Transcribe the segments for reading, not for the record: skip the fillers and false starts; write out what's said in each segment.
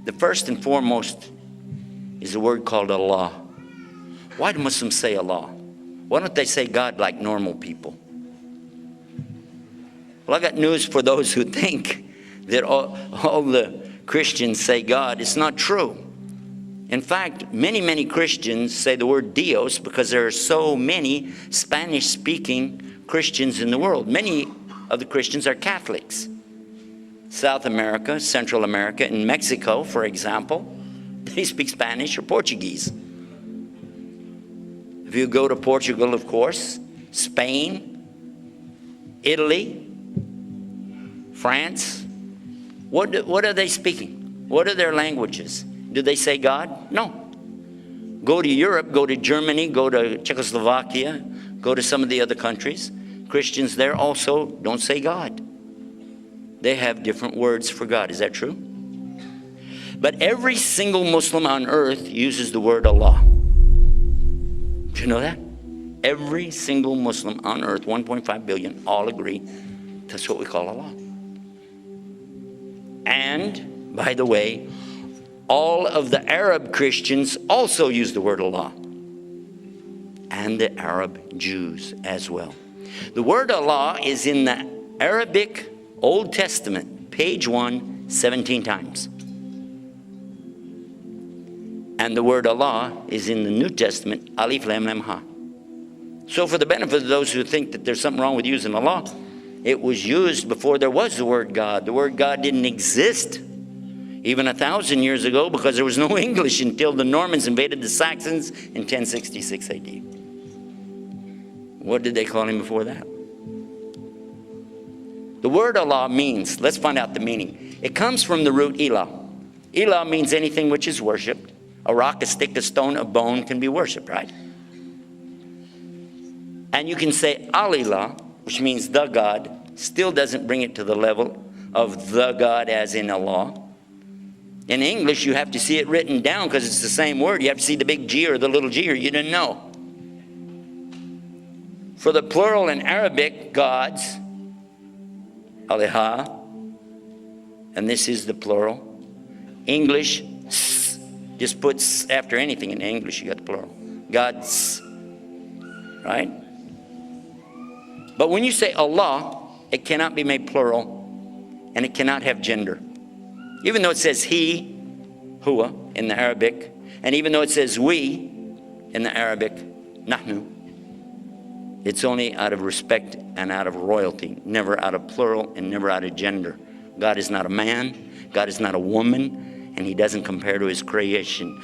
The first and foremost is a word called Allah. Why do Muslims say Allah? Why don't they say God like normal people? Well, I got news for those who think that all the Christians say God. It's not true. In fact, many Christians say the word Dios because there are so many Spanish-speaking Christians in the world. Many of the Christians are Catholics. South America, Central America, and Mexico, for example, they speak Spanish or Portuguese. If you go to Portugal, of course, Spain, Italy, France, what are they speaking? What are their languages? Do they say God? No. Go to Europe, go to Germany, go to Czechoslovakia, go to some of the other countries. Christians there also don't say God. They have different words for God. Is that true? But every single Muslim on earth uses the word Allah. Do you know that? Every single Muslim on earth, 1.5 billion, all agree that's what we call Allah. And, by the way, all of the Arab Christians also use the word Allah. And the Arab Jews as well. The word Allah is in the Arabic Old Testament, page 1, 17 times. And the word Allah is in the New Testament, Alif Lam Lam Ha. So for the benefit of those who think that there's something wrong with using Allah, it was used before there was the word God. The word God didn't exist even 1,000 years ago because there was no English until the Normans invaded the Saxons in 1066 AD. What did they call him before that? The word Allah means, let's find out the meaning. It comes from the root ilah. Ilah means anything which is worshipped. A rock, a stick, a stone, a bone can be worshipped, right? And you can say Al-Ilah, which means the God, still doesn't bring it to the level of the God as in Allah. In English, you have to see it written down because it's the same word. You have to see the big G or the little G or you didn't know. For the plural in Arabic, gods, Aliha, and this is the plural. English, just puts after anything in English, you got the plural. Gods, right? But when you say Allah, it cannot be made plural, and it cannot have gender. Even though it says he, huwa, in the Arabic, and even though it says we, in the Arabic, nahnu, it's only out of respect and out of royalty, never out of plural and never out of gender. God is not a man, God is not a woman, and he doesn't compare to his creation.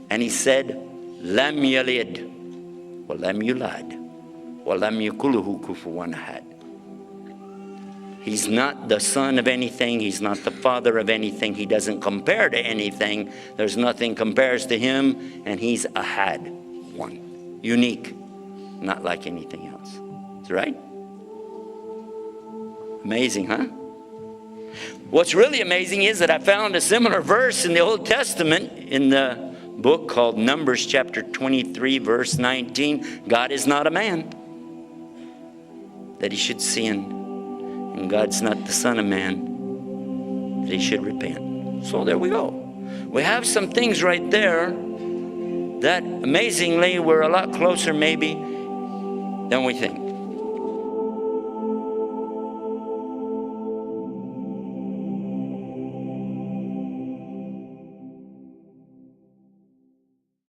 And he said, Lam yalid, wa lam yulad, wa lam yakuluhu kufuwan ahad. He's not the son of anything. He's not the father of anything. He doesn't compare to anything. There's nothing compares to him. And he's ahad, one, unique, not like anything else. That's right? Amazing, huh? What's really amazing is that I found a similar verse in the Old Testament in the book called Numbers chapter 23, verse 19. God is not a man that he should sin. And God's not the son of man that he should repent. So there we go. We have some things right there that amazingly we're a lot closer maybe than we think.